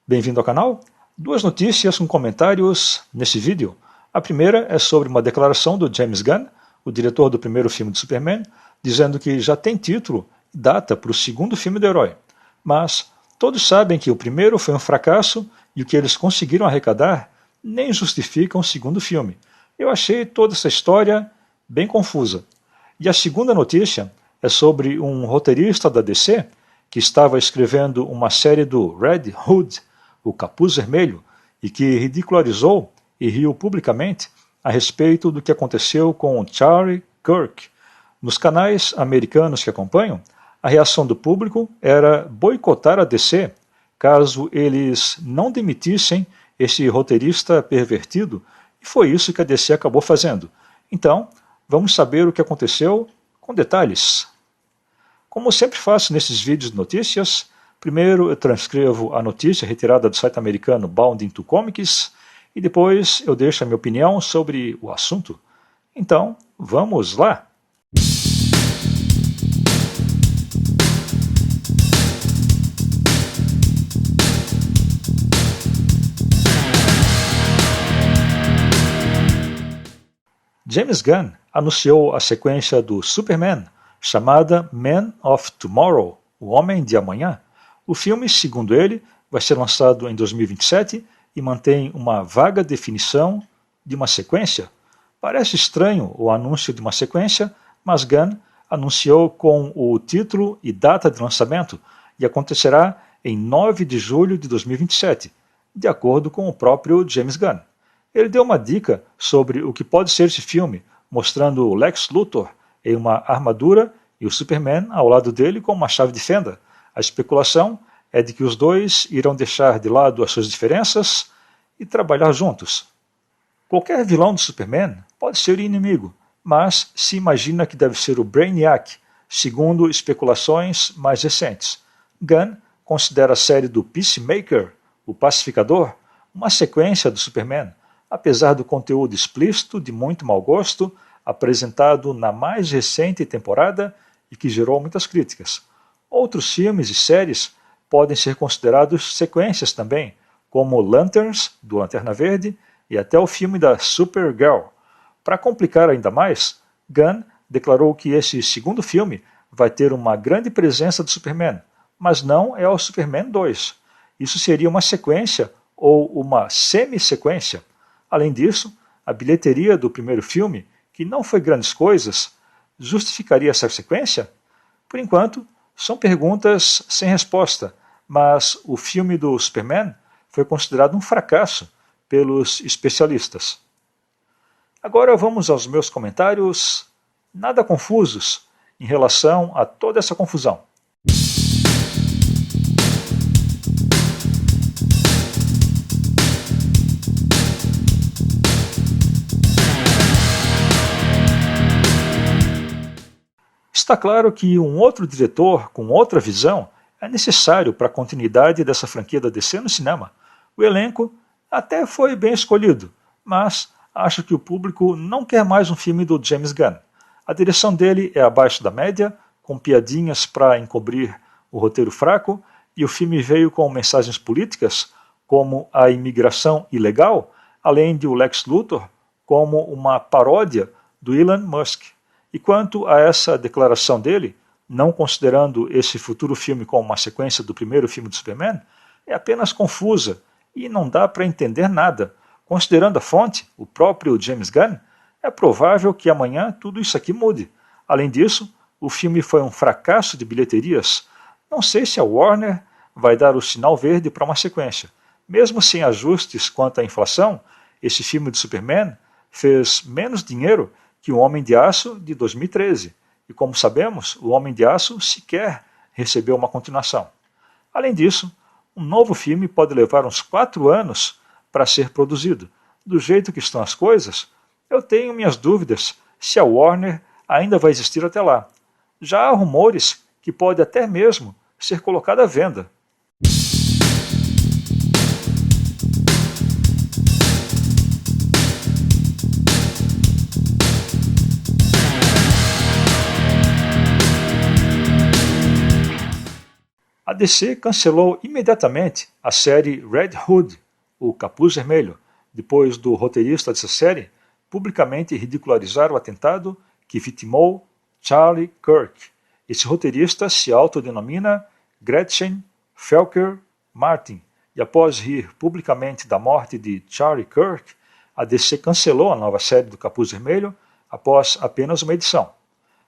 Bem-vindo ao canal. Duas notícias com comentários nesse vídeo. A primeira é sobre uma declaração do James Gunn, o diretor do primeiro filme de Superman, dizendo que já tem título e data para o segundo filme do herói. Mas todos sabem que o primeiro foi um fracasso e o que eles conseguiram arrecadar nem justifica um segundo filme. Eu achei toda essa história bem confusa. E a segunda notícia é sobre um roteirista da DC que estava escrevendo uma série do Red Hood, o Capuz Vermelho, e que ridicularizou e riu publicamente a respeito do que aconteceu com Charlie Kirk. Nos canais americanos que acompanham, a reação do público era boicotar a DC caso eles não demitissem esse roteirista pervertido, e foi isso que a DC acabou fazendo. Então, vamos saber o que aconteceu com detalhes. Como sempre faço nesses vídeos de notícias, primeiro eu transcrevo a notícia retirada do site americano Bound Into Comics e depois eu deixo a minha opinião sobre o assunto. Então, vamos lá! James Gunn anunciou a sequência do Superman, chamada Man of Tomorrow, o Homem de Amanhã. O filme, segundo ele, vai ser lançado em 2027 e mantém uma vaga definição de uma sequência. Parece estranho o anúncio de uma sequência, mas Gunn anunciou com o título e data de lançamento e acontecerá em 9 de julho de 2027, de acordo com o próprio James Gunn. Ele deu uma dica sobre o que pode ser esse filme, mostrando o Lex Luthor em uma armadura e o Superman ao lado dele com uma chave de fenda. A especulação é de que os dois irão deixar de lado as suas diferenças e trabalhar juntos. Qualquer vilão do Superman pode ser inimigo, mas se imagina que deve ser o Brainiac, segundo especulações mais recentes. Gunn considera a série do Peacemaker, o Pacificador, uma sequência do Superman, apesar do conteúdo explícito de muito mau gosto apresentado na mais recente temporada e que gerou muitas críticas. Outros filmes e séries podem ser considerados sequências também, como Lanterns, do Lanterna Verde, e até o filme da Supergirl. Para complicar ainda mais, Gunn declarou que esse segundo filme vai ter uma grande presença do Superman, mas não é o Superman 2. Isso seria uma sequência ou uma semi-sequência. Além disso, a bilheteria do primeiro filme, que não foi grandes coisas, justificaria essa sequência? Por enquanto, são perguntas sem resposta, mas o filme do Superman foi considerado um fracasso pelos especialistas. Agora vamos aos meus comentários nada confusos em relação a toda essa confusão. Está claro que um outro diretor com outra visão é necessário para a continuidade dessa franquia da DC no cinema. O elenco até foi bem escolhido, mas acho que o público não quer mais um filme do James Gunn. A direção dele é abaixo da média, com piadinhas para encobrir o roteiro fraco, e o filme veio com mensagens políticas, como a imigração ilegal, além de o Lex Luthor como uma paródia do Elon Musk. E quanto a essa declaração dele, não considerando esse futuro filme como uma sequência do primeiro filme do Superman, é apenas confusa e não dá para entender nada. Considerando a fonte, o próprio James Gunn, é provável que amanhã tudo isso aqui mude. Além disso, o filme foi um fracasso de bilheterias. Não sei se a Warner vai dar o sinal verde para uma sequência. Mesmo sem ajustes quanto à inflação, esse filme de Superman fez menos dinheiro que o Homem de Aço de 2013, e como sabemos, o Homem de Aço sequer recebeu uma continuação. Além disso, um novo filme pode levar uns 4 anos para ser produzido. Do jeito que estão as coisas, eu tenho minhas dúvidas se a Warner ainda vai existir até lá. Já há rumores que pode até mesmo ser colocada à venda. A DC cancelou imediatamente a série Red Hood, o Capuz Vermelho, depois do roteirista dessa série publicamente ridicularizar o atentado que vitimou Charlie Kirk. Esse roteirista se autodenomina Gretchen Felker Martin, e após rir publicamente da morte de Charlie Kirk, a DC cancelou a nova série do Capuz Vermelho após apenas uma edição.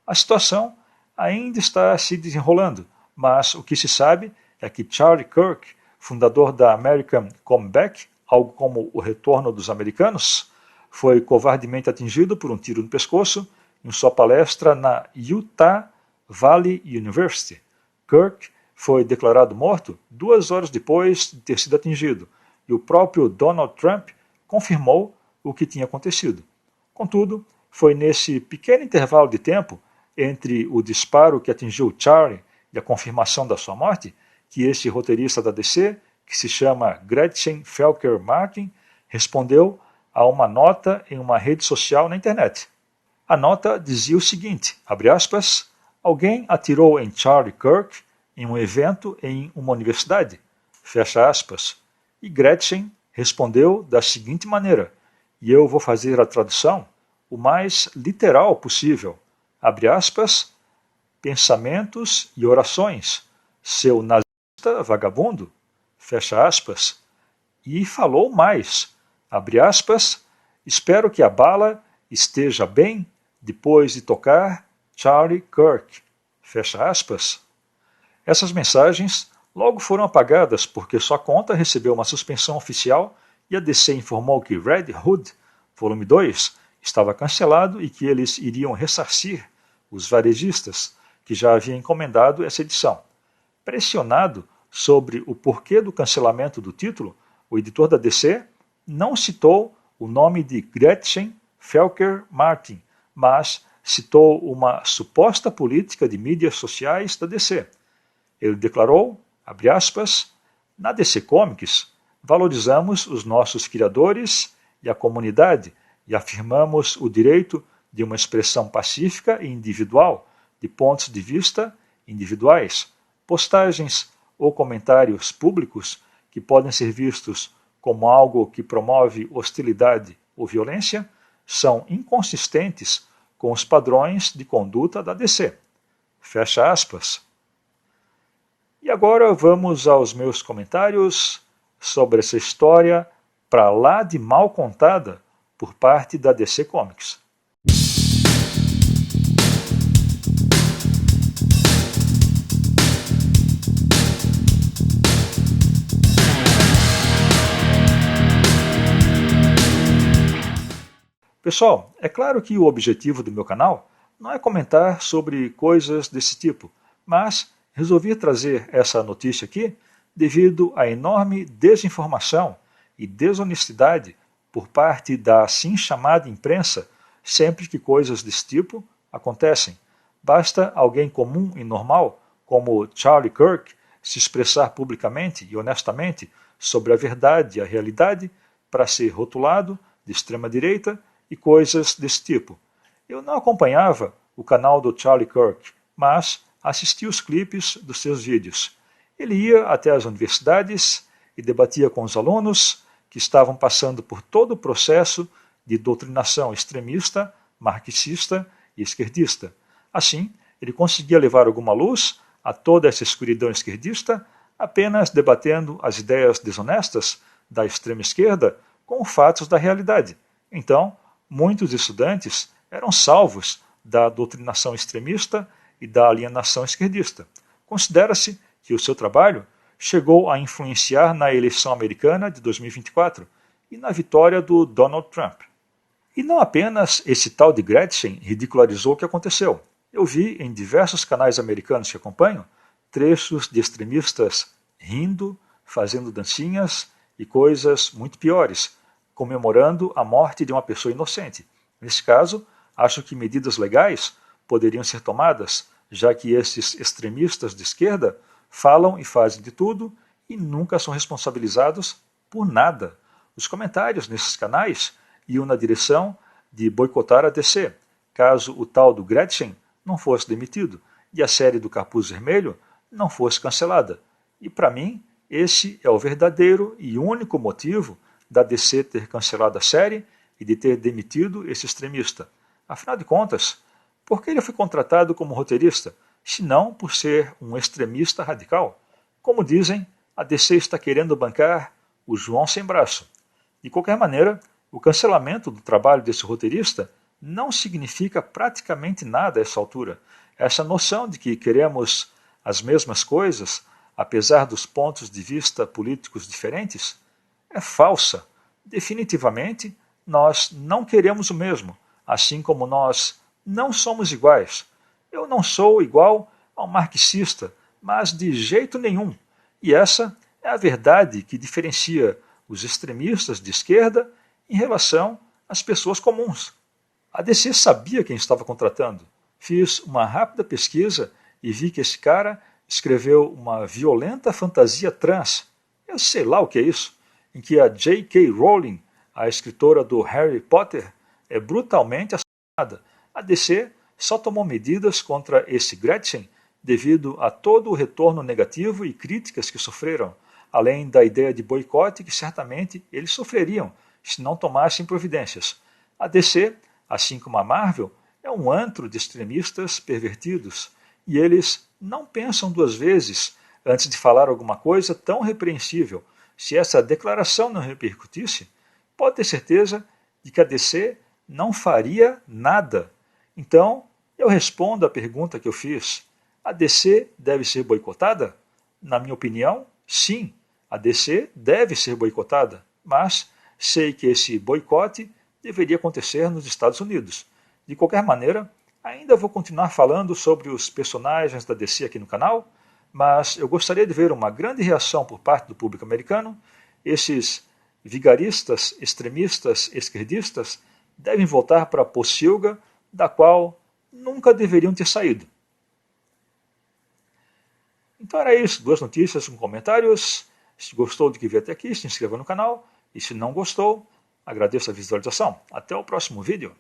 A situação ainda está se desenrolando, mas o que se sabe é que Charlie Kirk, fundador da American Comeback, algo como o retorno dos americanos, foi covardemente atingido por um tiro no pescoço em sua palestra na Utah Valley University. Kirk foi declarado morto 2 horas depois de ter sido atingido, e o próprio Donald Trump confirmou o que tinha acontecido. Contudo, foi nesse pequeno intervalo de tempo entre o disparo que atingiu Charlie e a confirmação da sua morte que esse roteirista da DC, que se chama Gretchen Felker Martin, respondeu a uma nota em uma rede social na internet. A nota dizia o seguinte, abre aspas, alguém atirou em Charlie Kirk em um evento em uma universidade, fecha aspas, e Gretchen respondeu da seguinte maneira, e eu vou fazer a tradução o mais literal possível, abre aspas, pensamentos e orações, seu nazista vagabundo, fecha aspas, e falou mais, abre aspas, espero que a bala esteja bem depois de tocar Charlie Kirk, fecha aspas. Essas mensagens logo foram apagadas porque sua conta recebeu uma suspensão oficial e a DC informou que Red Hood, volume 2, estava cancelado e que eles iriam ressarcir os varejistas que já haviam encomendado essa edição. Pressionado sobre o porquê do cancelamento do título, o editor da DC não citou o nome de Gretchen Felker Martin, mas citou uma suposta política de mídias sociais da DC. Ele declarou, abre aspas, na DC Comics, valorizamos os nossos criadores e a comunidade e afirmamos o direito de uma expressão pacífica e individual de pontos de vista individuais. Postagens ou comentários públicos que podem ser vistos como algo que promove hostilidade ou violência são inconsistentes com os padrões de conduta da DC. Fecha aspas. E agora vamos aos meus comentários sobre essa história para lá de mal contada por parte da DC Comics. Pessoal, é claro que o objetivo do meu canal não é comentar sobre coisas desse tipo, mas resolvi trazer essa notícia aqui devido à enorme desinformação e desonestidade por parte da assim chamada imprensa sempre que coisas desse tipo acontecem. Basta alguém comum e normal, como Charlie Kirk, se expressar publicamente e honestamente sobre a verdade e a realidade para ser rotulado de extrema-direita e coisas desse tipo. Eu não acompanhava o canal do Charlie Kirk, mas assistia os clipes dos seus vídeos. Ele ia até as universidades e debatia com os alunos que estavam passando por todo o processo de doutrinação extremista, marxista e esquerdista. Assim, ele conseguia levar alguma luz a toda essa escuridão esquerdista apenas debatendo as ideias desonestas da extrema esquerda com fatos da realidade. Então, muitos estudantes eram salvos da doutrinação extremista e da alienação esquerdista. Considera-se que o seu trabalho chegou a influenciar na eleição americana de 2024 e na vitória do Donald Trump. E não apenas esse tal de Gretchen ridicularizou o que aconteceu. Eu vi em diversos canais americanos que acompanho trechos de extremistas rindo, fazendo dancinhas e coisas muito piores, comemorando a morte de uma pessoa inocente. Nesse caso, acho que medidas legais poderiam ser tomadas, já que esses extremistas de esquerda falam e fazem de tudo e nunca são responsabilizados por nada. Os comentários nesses canais iam na direção de boicotar a DC, caso o tal do Gretchen não fosse demitido e a série do Capuz Vermelho não fosse cancelada. E para mim, esse é o verdadeiro e único motivo da DC ter cancelado a série e de ter demitido esse extremista. Afinal de contas, por que ele foi contratado como roteirista, se não por ser um extremista radical? Como dizem, a DC está querendo bancar o João sem braço. De qualquer maneira, o cancelamento do trabalho desse roteirista não significa praticamente nada a essa altura. Essa noção de que queremos as mesmas coisas, apesar dos pontos de vista políticos diferentes, é falsa. Definitivamente, nós não queremos o mesmo, assim como nós não somos iguais. Eu não sou igual a um marxista, mas de jeito nenhum. E essa é a verdade que diferencia os extremistas de esquerda em relação às pessoas comuns. A DC sabia quem estava contratando. Fiz uma rápida pesquisa e vi que esse cara escreveu uma violenta fantasia trans. Eu sei lá o que é isso, em que a J.K. Rowling, a escritora do Harry Potter, é brutalmente assassinada. A DC só tomou medidas contra esse Gretchen devido a todo o retorno negativo e críticas que sofreram, além da ideia de boicote que certamente eles sofreriam se não tomassem providências. A DC, assim como a Marvel, é um antro de extremistas pervertidos, e eles não pensam duas vezes antes de falar alguma coisa tão repreensível. Se essa declaração não repercutisse, pode ter certeza de que a DC não faria nada. Então, eu respondo à pergunta que eu fiz. A DC deve ser boicotada? Na minha opinião, sim, a DC deve ser boicotada, mas sei que esse boicote deveria acontecer nos Estados Unidos. De qualquer maneira, ainda vou continuar falando sobre os personagens da DC aqui no canal, mas eu gostaria de ver uma grande reação por parte do público americano. Esses vigaristas, extremistas, esquerdistas devem voltar para a pocilga da qual nunca deveriam ter saído. Então era isso, duas notícias com comentários. Se gostou do que viu até aqui, se inscreva no canal. E se não gostou, agradeço a visualização. Até o próximo vídeo.